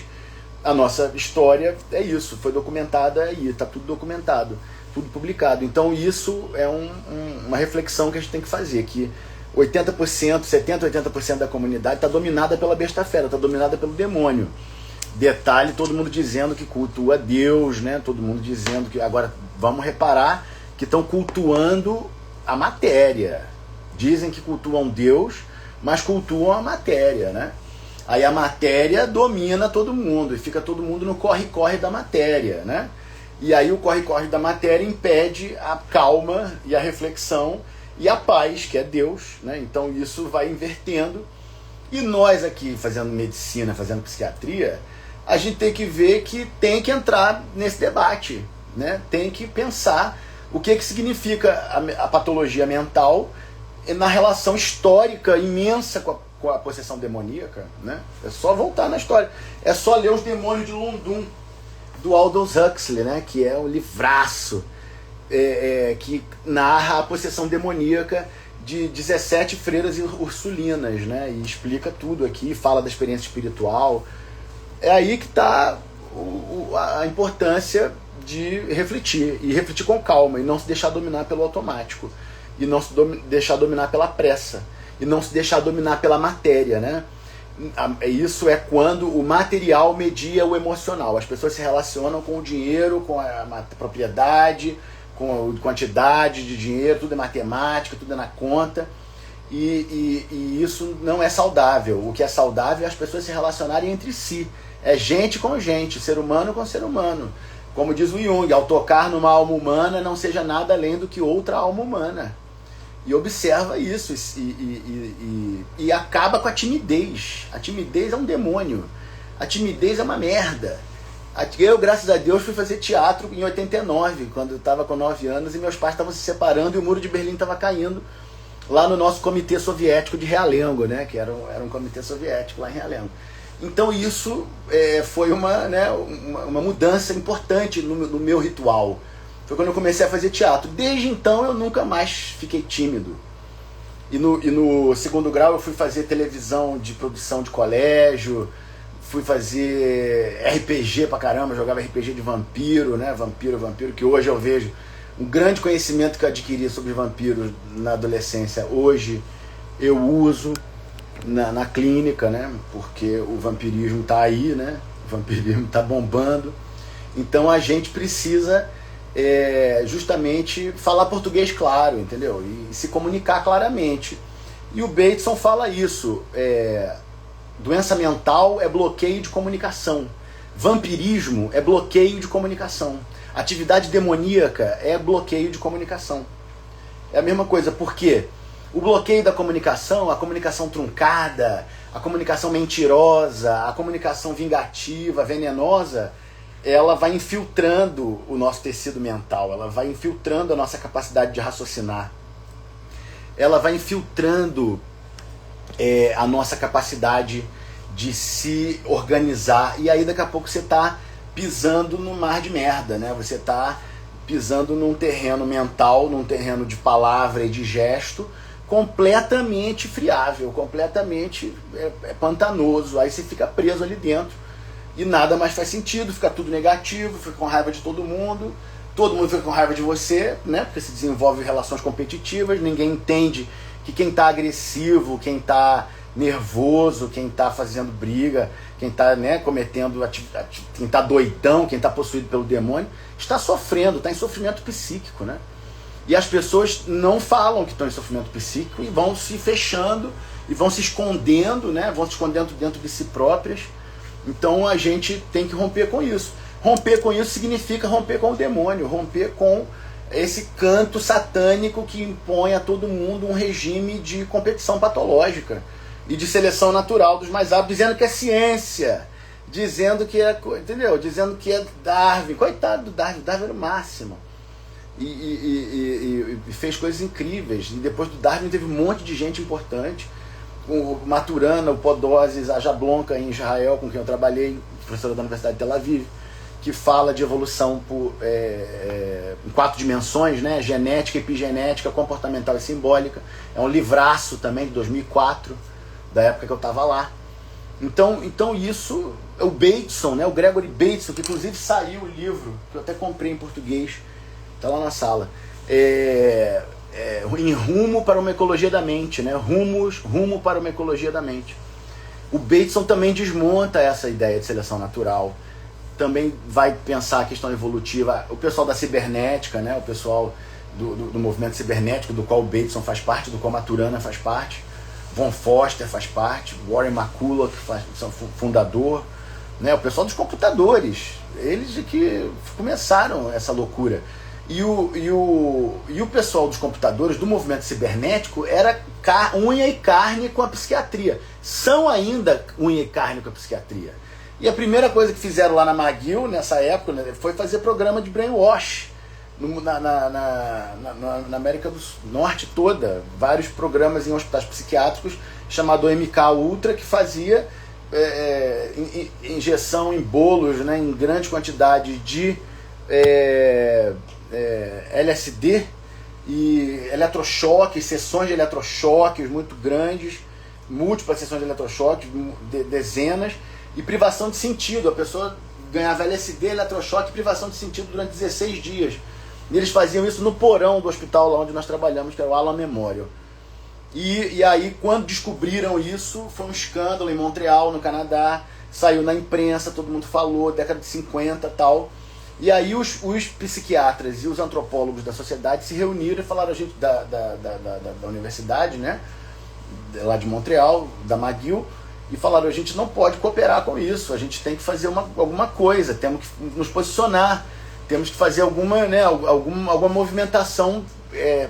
A nossa história é isso, foi documentada aí, está tudo documentado, tudo publicado. Então isso é uma reflexão que a gente tem que fazer, que 80%, 70%, 80% da comunidade está dominada pela besta-fera, está dominada pelo demônio. Detalhe, todo mundo dizendo que cultua Deus, né? Todo mundo dizendo que... Agora, vamos reparar que estão cultuando a matéria. Dizem que cultuam Deus, mas cultuam a matéria, né? Aí a matéria domina todo mundo, e fica todo mundo no corre-corre da matéria, né? E aí o corre-corre da matéria impede a calma e a reflexão e a paz, que é Deus, né? Então isso vai invertendo. E nós aqui, fazendo medicina, fazendo psiquiatria, a gente tem que ver que tem que entrar nesse debate, né? Tem que pensar o que significa a patologia mental na relação histórica imensa com a possessão demoníaca, né? É só voltar na história. É só ler Os Demônios de Lundum, do Aldous Huxley, né? Que é um livraço que narra a possessão demoníaca de 17 freiras ursulinas, né? E explica tudo aqui, fala da experiência espiritual. É aí que está a importância de refletir, e refletir com calma, e não se deixar dominar pelo automático, e não se deixar dominar pela pressa, e não se deixar dominar pela matéria, né? Isso é quando o material media o emocional. As pessoas se relacionam com o dinheiro, com a propriedade, com a quantidade de dinheiro, tudo é matemática, tudo é na conta, e isso não é saudável. O que é saudável é as pessoas se relacionarem entre si. É gente com gente, ser humano com ser humano. Como diz o Jung, ao tocar numa alma humana, não seja nada além do que outra alma humana. E observa isso e acaba com a timidez. A timidez é um demônio. A timidez é uma merda. Eu, graças a Deus, fui fazer teatro em 89, quando eu estava com 9 anos, e meus pais estavam se separando e o muro de Berlim estava caindo lá no nosso comitê soviético de Realengo, né? Que era um comitê soviético lá em Realengo. Então isso foi uma mudança importante no meu ritual. Foi quando eu comecei a fazer teatro. Desde então eu nunca mais fiquei tímido. E no segundo grau eu fui fazer televisão de produção de colégio, fui fazer RPG pra caramba, jogava RPG de vampiro, né? Vampiro, que hoje eu vejo um grande conhecimento que eu adquiri sobre vampiros na adolescência. Hoje eu uso na clínica, né? Porque o vampirismo tá aí, né? O vampirismo tá bombando. Então a gente precisa justamente falar português claro, entendeu? E se comunicar claramente. E o Bateson fala isso. Doença mental é bloqueio de comunicação. Vampirismo é bloqueio de comunicação. Atividade demoníaca é bloqueio de comunicação. É a mesma coisa, porque o bloqueio da comunicação, a comunicação truncada, a comunicação mentirosa, a comunicação vingativa, venenosa, ela vai infiltrando o nosso tecido mental, ela vai infiltrando a nossa capacidade de raciocinar, ela vai infiltrando a nossa capacidade de se organizar, e aí daqui a pouco você está pisando no mar de merda, né? Você está pisando num terreno mental, num terreno de palavra e de gesto, completamente friável, completamente pantanoso. Aí você fica preso ali dentro, e nada mais faz sentido, fica tudo negativo, fica com raiva de todo mundo fica com raiva de você, né? Porque se desenvolve relações competitivas, ninguém entende que quem está agressivo, quem está nervoso, quem está fazendo briga, quem está, né, cometendo quem está doidão, quem está possuído pelo demônio, está sofrendo, está em sofrimento psíquico, né? E as pessoas não falam que estão em sofrimento psíquico e vão se fechando e vão se escondendo, né? Vão se escondendo dentro de si próprias. Então a gente tem que romper com isso. Romper com isso significa romper com o demônio, romper com esse canto satânico que impõe a todo mundo um regime de competição patológica e de seleção natural dos mais aptos, dizendo que é ciência, dizendo que é, entendeu? Dizendo que é Darwin. Coitado do Darwin, Darwin era o máximo. E fez coisas incríveis. E depois do Darwin teve um monte de gente importante. O Maturana, o Podoses, a Jablonka em Israel, com quem eu trabalhei, professora da Universidade de Tel Aviv, que fala de evolução em 4 dimensões, né? Genética, epigenética, comportamental e simbólica. É um livraço também, de 2004, da época que eu estava lá. Então isso é o Bateson, né? O Gregory Bateson, que inclusive saiu o livro, que eu até comprei em português, está lá na sala. Em Rumo para uma Ecologia da Mente, né? Rumo para uma Ecologia da Mente. O Bateson também desmonta essa ideia de seleção natural. Também vai pensar a questão evolutiva. O pessoal da cibernética, né? O pessoal do movimento cibernético, do qual o Bateson faz parte, do qual Maturana faz parte, Von Foster faz parte, Warren McCulloch, que fundador, né? O pessoal dos computadores, eles que começaram essa loucura. E o pessoal dos computadores, do movimento cibernético, era unha e carne com a psiquiatria. São ainda unha e carne com a psiquiatria. E a primeira coisa que fizeram lá na McGill, nessa época, né, foi fazer programa de brainwash na América do Norte toda. Vários programas em hospitais psiquiátricos, chamado MK Ultra, que fazia injeção em bolos, né, em grande quantidade de LSD e eletrochoque, sessões de eletrochoques muito grandes, múltiplas sessões de eletrochoque, dezenas, e privação de sentido. A pessoa ganhava LSD, eletrochoque e privação de sentido durante 16 dias. E eles faziam isso no porão do hospital lá onde nós trabalhamos, que era o Alan Memorial. E aí, quando descobriram isso, foi um escândalo em Montreal, no Canadá, saiu na imprensa, todo mundo falou, década de 50 e tal. E aí os psiquiatras e os antropólogos da sociedade se reuniram e falaram, a gente da universidade, né, lá de Montreal, da McGill, e falaram, a gente não pode cooperar com isso, a gente tem que fazer alguma coisa, temos que nos posicionar, temos que fazer alguma movimentação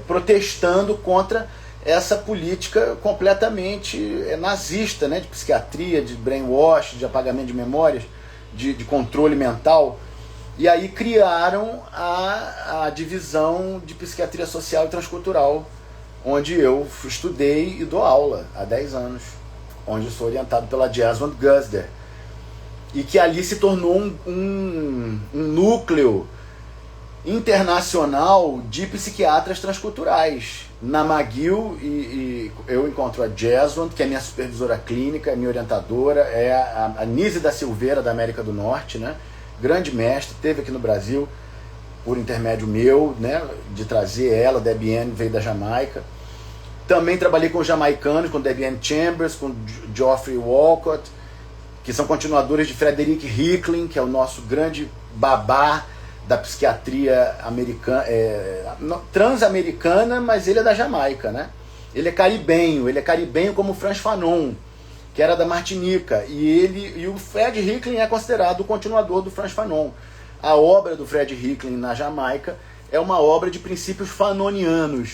protestando contra essa política completamente nazista, né, de psiquiatria, de brainwash, de apagamento de memórias, de controle mental. E aí criaram a divisão de psiquiatria social e transcultural, onde eu estudei e dou aula há 10 anos, onde eu sou orientado pela Jasmine Gusder, e que ali se tornou um núcleo internacional de psiquiatras transculturais. Na McGill, e eu encontro a Jasmine, que é minha supervisora clínica, minha orientadora, é a Nise da Silveira, da América do Norte, né? Grande mestre, esteve aqui no Brasil por intermédio meu, né, de trazer ela. Debiane veio da Jamaica. Também trabalhei com os jamaicanos, com Debiane Chambers, com Geoffrey Walcott, que são continuadores de Frederick Hicklin, que é o nosso grande babá da psiquiatria americana, transamericana, mas ele é da Jamaica, né? Ele é caribenho como Frantz Fanon, que era da Martinica, e o Fred Hicklin é considerado o continuador do Frantz Fanon. A obra do Fred Hicklin na Jamaica é uma obra de princípios fanonianos,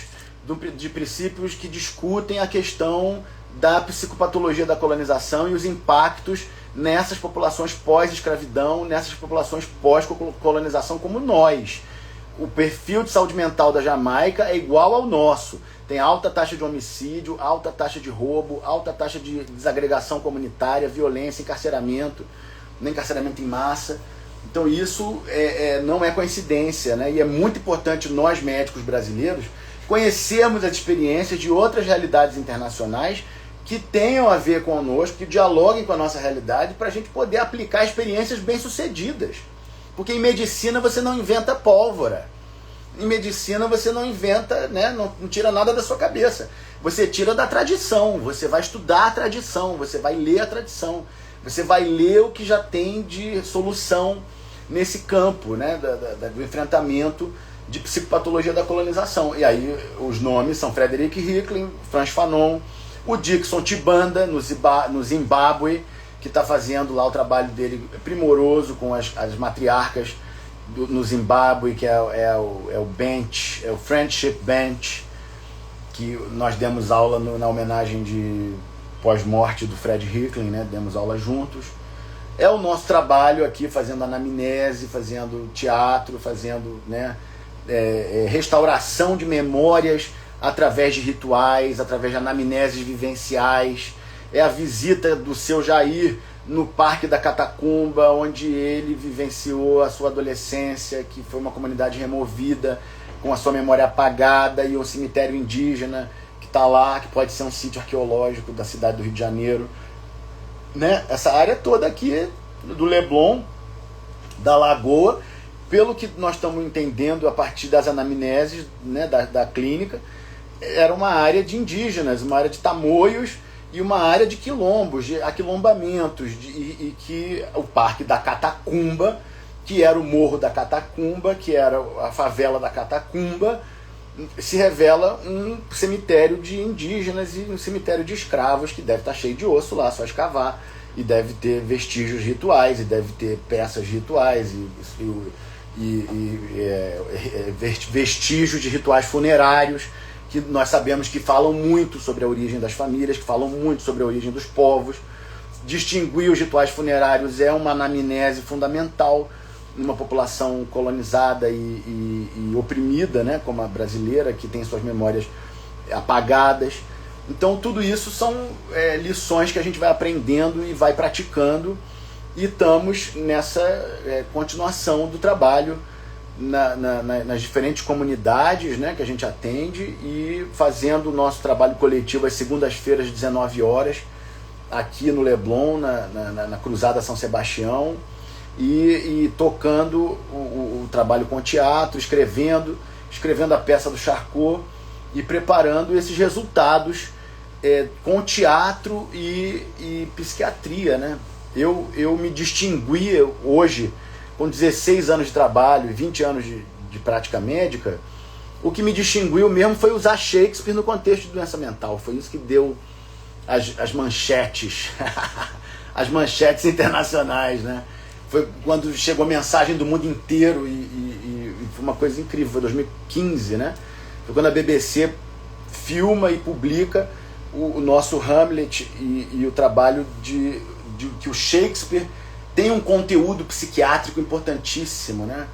de princípios que discutem a questão da psicopatologia da colonização e os impactos nessas populações pós-escravidão, nessas populações pós-colonização como nós. O perfil de saúde mental da Jamaica é igual ao nosso. Tem alta taxa de homicídio, alta taxa de roubo, alta taxa de desagregação comunitária, violência, encarceramento em massa. Então isso não é coincidência, né? E é muito importante nós, médicos brasileiros, conhecermos as experiências de outras realidades internacionais que tenham a ver conosco, que dialoguem com a nossa realidade, para a gente poder aplicar experiências bem-sucedidas. Porque em medicina você não inventa pólvora. Em medicina você não inventa, né, não tira nada da sua cabeça. Você tira da tradição, você vai estudar a tradição, você vai ler a tradição, você vai ler o que já tem de solução nesse campo, né, do enfrentamento de psicopatologia da colonização. E aí os nomes são Frederick Hicklin, Frantz Fanon, o Dixon Tibanda, no Zimbábue, que está fazendo lá o trabalho dele primoroso com as matriarcas no Zimbábue, que é o Bench, é o Friendship Bench, que nós demos aula na homenagem de pós-morte do Fred Hicklin, né? Demos aula juntos. É o nosso trabalho aqui, fazendo anamnese, fazendo teatro, fazendo, né, restauração de memórias através de rituais, através de anamneses vivenciais. É a visita do seu Jair no Parque da Catacumba, onde ele vivenciou a sua adolescência, que foi uma comunidade removida, com a sua memória apagada, e o cemitério indígena que está lá, que pode ser um sítio arqueológico da cidade do Rio de Janeiro, né? Essa área toda aqui do Leblon, da Lagoa, pelo que nós estamos entendendo a partir das anamneses, né, da clínica, era uma área de indígenas, uma área de tamoios e uma área de quilombos, de aquilombamentos, e que o Parque da Catacumba, que era o Morro da Catacumba, que era a favela da Catacumba, se revela um cemitério de indígenas e um cemitério de escravos, que deve estar cheio de osso lá, só escavar, e deve ter vestígios rituais, e deve ter peças rituais, vestígios de rituais funerários, que nós sabemos que falam muito sobre a origem das famílias, que falam muito sobre a origem dos povos. Distinguir os rituais funerários é uma anamnese fundamental numa população colonizada e oprimida, né, como a brasileira, que tem suas memórias apagadas. Então tudo isso são lições que a gente vai aprendendo e vai praticando, e estamos nessa continuação do trabalho nas diferentes comunidades, né, que a gente atende, e fazendo o nosso trabalho coletivo às segundas-feiras, às 19 horas, aqui no Leblon, na Cruzada São Sebastião, e tocando o trabalho com teatro, escrevendo a peça do Charcot, e preparando esses resultados com teatro e psiquiatria, né? Eu me distingui hoje, com 16 anos de trabalho e 20 anos de prática médica. O que me distinguiu mesmo foi usar Shakespeare no contexto de doença mental. Foi isso que deu as manchetes, as manchetes internacionais, né? Foi quando chegou a mensagem do mundo inteiro, e foi uma coisa incrível. Foi 2015, né? Foi quando a BBC filma e publica o nosso Hamlet, e o trabalho de que o Shakespeare tem um conteúdo psiquiátrico importantíssimo, né?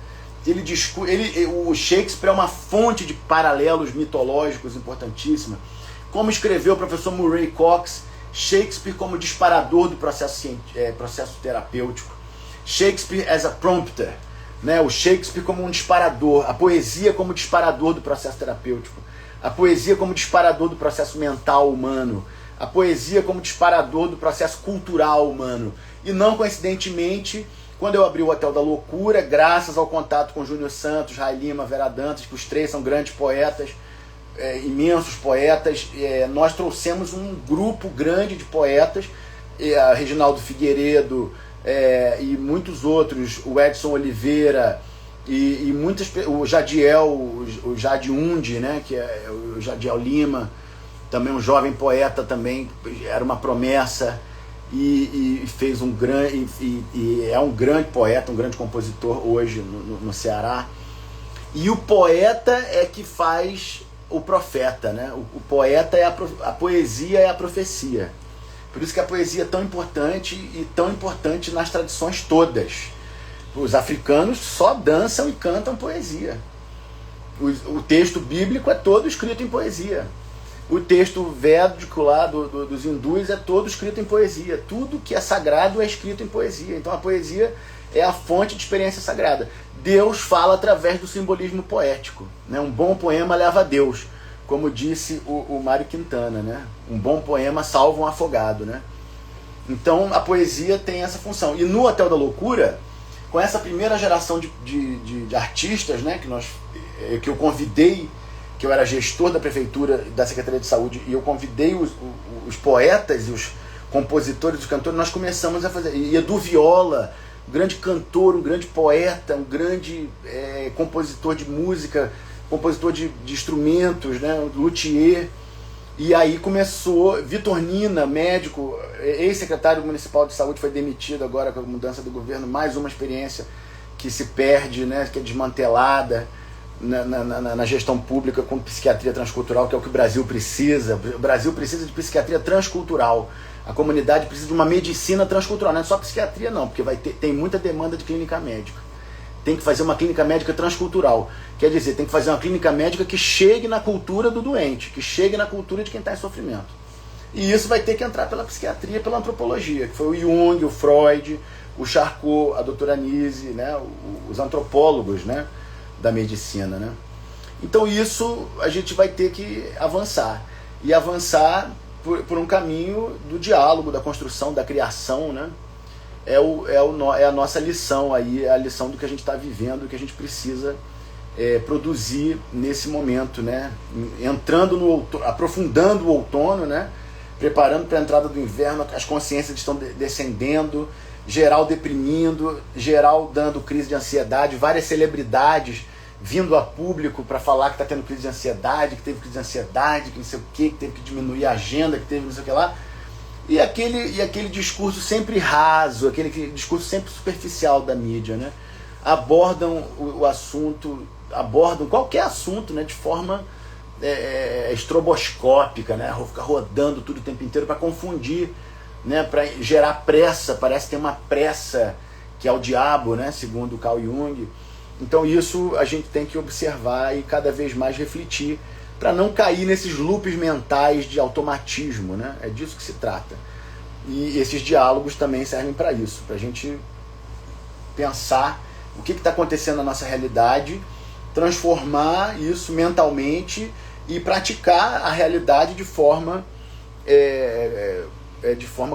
O Shakespeare é uma fonte de paralelos mitológicos importantíssima. Como escreveu o professor Murray Cox, Shakespeare como disparador do processo terapêutico. Shakespeare as a prompter, né? O Shakespeare como um disparador, a poesia como disparador do processo terapêutico, a poesia como disparador do processo mental humano, a poesia como disparador do processo cultural humano. E não coincidentemente, quando eu abri o Hotel da Loucura, graças ao contato com Júnior Santos, Ray Lima, Vera Dantas, que os três são grandes poetas, imensos poetas, nós trouxemos um grupo grande de poetas, a Reginaldo Figueiredo, e muitos outros, o Edson Oliveira, e o Jadiel, o Jadiundi, né, que é o Jadiel Lima, também um jovem poeta, também era uma promessa, e fez um grande, e é um grande poeta, um grande compositor hoje no Ceará. E o poeta é que faz o profeta, né? O poeta a poesia é a profecia. Por isso que a poesia é tão importante, e tão importante nas tradições todas. Os africanos só dançam e cantam poesia. O texto bíblico é todo escrito em poesia. O texto védico lá dos hindus é todo escrito em poesia. Tudo que é sagrado é escrito em poesia. Então a poesia é a fonte de experiência sagrada. Deus fala através do simbolismo poético, né? Um bom poema leva a Deus. como disse o Mário Quintana, né? Um bom poema salva um afogado, né? Então a poesia tem essa função. E no Hotel da Loucura, com essa primeira geração de artistas, né, que eu convidei, que eu era gestor da prefeitura, da Secretaria de Saúde, e eu convidei os poetas e os compositores, os cantores, nós começamos a fazer. E Edu Viola, um grande cantor, um grande poeta, um grande compositor de música, compositor de instrumentos, né, luthier. E aí começou, Vitor Nina, médico, ex-secretário municipal de saúde, foi demitido agora com a mudança do governo, mais uma experiência que se perde, né, que é desmantelada na gestão pública com psiquiatria transcultural, que é o que o Brasil precisa. O Brasil precisa de psiquiatria transcultural. A comunidade precisa de uma medicina transcultural, não é só psiquiatria não, porque tem muita demanda de clínica médica. Tem que fazer uma clínica médica transcultural. Quer dizer, tem que fazer uma clínica médica que chegue na cultura do doente, que chegue na cultura de quem está em sofrimento. E isso vai ter que entrar pela psiquiatria, pela antropologia, que foi o Jung, o Freud, o Charcot, a doutora Anise, né, os antropólogos, né, da medicina. Né? Então isso a gente vai ter que avançar. E avançar por um caminho do diálogo, da construção, da criação, né? É a nossa lição aí, é a lição do que a gente está vivendo, do que a gente precisa produzir nesse momento, né? Entrando no outono, aprofundando o outono, né? Preparando para a entrada do inverno, as consciências estão descendendo, geral deprimindo, geral dando crise de ansiedade, várias celebridades vindo a público para falar que está tendo crise de ansiedade, que teve crise de ansiedade, que não sei o que teve que diminuir a agenda, que teve não sei o que lá. E aquele discurso sempre raso, aquele discurso sempre superficial da mídia, né? Abordam o assunto, abordam qualquer assunto, né, de forma estroboscópica, né? Ficar rodando tudo o tempo inteiro para confundir, né? Para gerar pressa, parece ter uma pressa que é o diabo, né? Segundo Carl Jung. Então isso a gente tem que observar e cada vez mais refletir, para não cair nesses loops mentais de automatismo, né? É disso que se trata. E esses diálogos também servem para isso, para a gente pensar o que está acontecendo na nossa realidade, transformar isso mentalmente e praticar a realidade de forma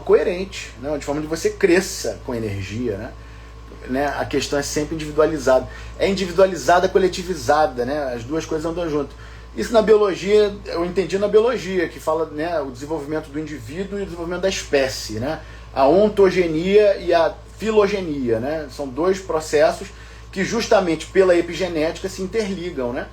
coerente, né? De forma que você cresça com energia, né? A questão é sempre individualizada. É individualizada, coletivizada, né? As duas coisas andam junto. Isso na biologia, eu entendi na biologia, que fala, né, o desenvolvimento do indivíduo e o desenvolvimento da espécie, né? A ontogenia e a filogenia, né? São dois processos que justamente pela epigenética se interligam, né?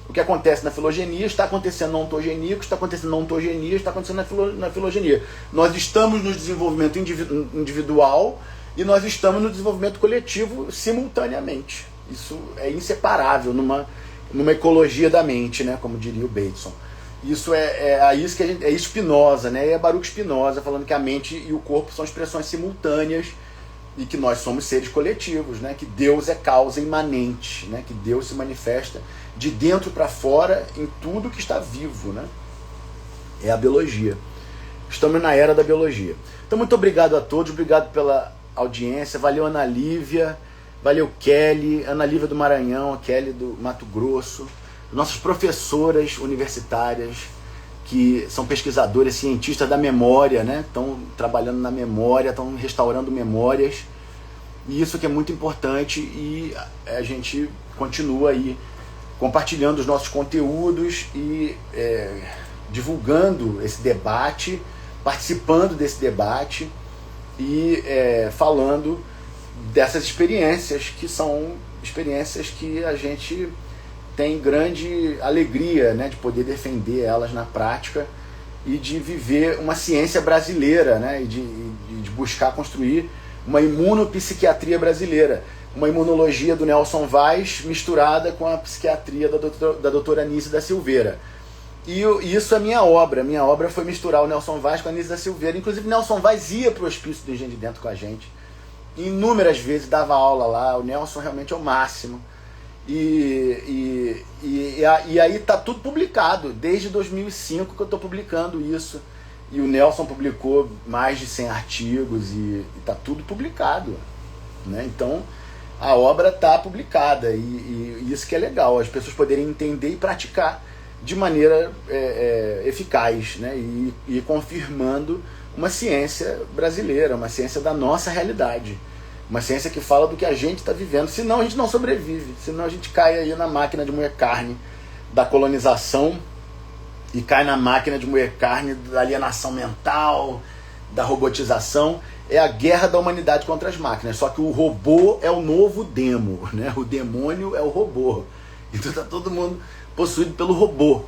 O que acontece na filogenia está acontecendo na ontogenia, o que está acontecendo na ontogenia está acontecendo na filogenia. Nós estamos no desenvolvimento individual e nós estamos no desenvolvimento coletivo simultaneamente. Isso é inseparável numa ecologia da mente, né, como diria o Bateson. Isso isso que é Spinoza, né? É Baruch Spinoza falando que a mente e o corpo são expressões simultâneas e que nós somos seres coletivos, né? Que Deus é causa imanente, né? Que Deus se manifesta de dentro para fora em tudo que está vivo, né? É a biologia. Estamos na era da biologia. Então muito obrigado a todos, obrigado pela audiência, valeu Ana Lívia, valeu Kelly, Ana Lívia do Maranhão, Kelly do Mato Grosso, nossas professoras universitárias, que são pesquisadoras, cientistas da memória, né? Estão trabalhando na memória, estão restaurando memórias, e isso que é muito importante, e a gente continua aí compartilhando os nossos conteúdos e divulgando esse debate, participando desse debate e falando dessas experiências, que são experiências que a gente tem grande alegria, né, de poder defender elas na prática e de viver uma ciência brasileira, né, e de buscar construir uma imunopsiquiatria brasileira, uma imunologia do Nelson Vaz misturada com a psiquiatria da doutora Anise da Silveira. E isso é minha obra. Minha obra foi misturar o Nelson Vaz com a Anise da Silveira. Inclusive, Nelson Vaz ia para o Hospício do Engenho de Dentro com a gente. Inúmeras vezes dava aula lá. O Nelson realmente é o máximo. E aí tá tudo publicado. Desde 2005 que eu estou publicando isso. E o Nelson publicou mais de 100 artigos e tá tudo publicado, né? Então, a obra está publicada. E isso que é legal. As pessoas poderem entender e praticar. de maneira eficaz, né? E confirmando uma ciência brasileira, uma ciência da nossa realidade, uma ciência que fala do que a gente está vivendo, senão a gente não sobrevive, senão a gente cai aí na máquina de moer carne da colonização e cai na máquina de moer carne da alienação mental, da robotização. É a guerra da humanidade contra as máquinas, só que o robô é o novo demo, né? O demônio é o robô, então está todo mundo possuído pelo robô.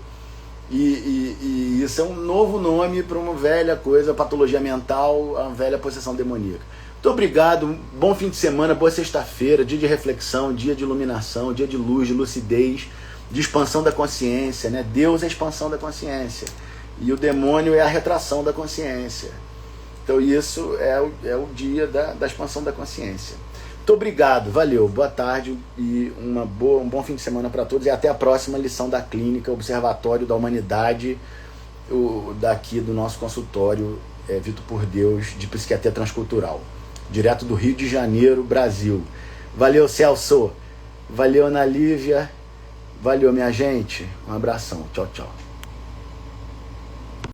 E isso é um novo nome para uma velha coisa, patologia mental, uma velha possessão demoníaca. Muito obrigado, bom fim de semana, boa sexta-feira, dia de reflexão, dia de iluminação, dia de luz, de lucidez, de expansão da consciência, né? Deus é a expansão da consciência e o demônio é a retração da consciência. Então isso é o dia da expansão da consciência. Muito obrigado, valeu, boa tarde e um bom fim de semana para todos e até a próxima lição da clínica, Observatório da Humanidade, daqui do nosso consultório Vitor por Deus, de Psiquiatria Transcultural, direto do Rio de Janeiro, Brasil. Valeu, Celso, valeu, Ana Lívia, valeu, minha gente, um abração, tchau, tchau.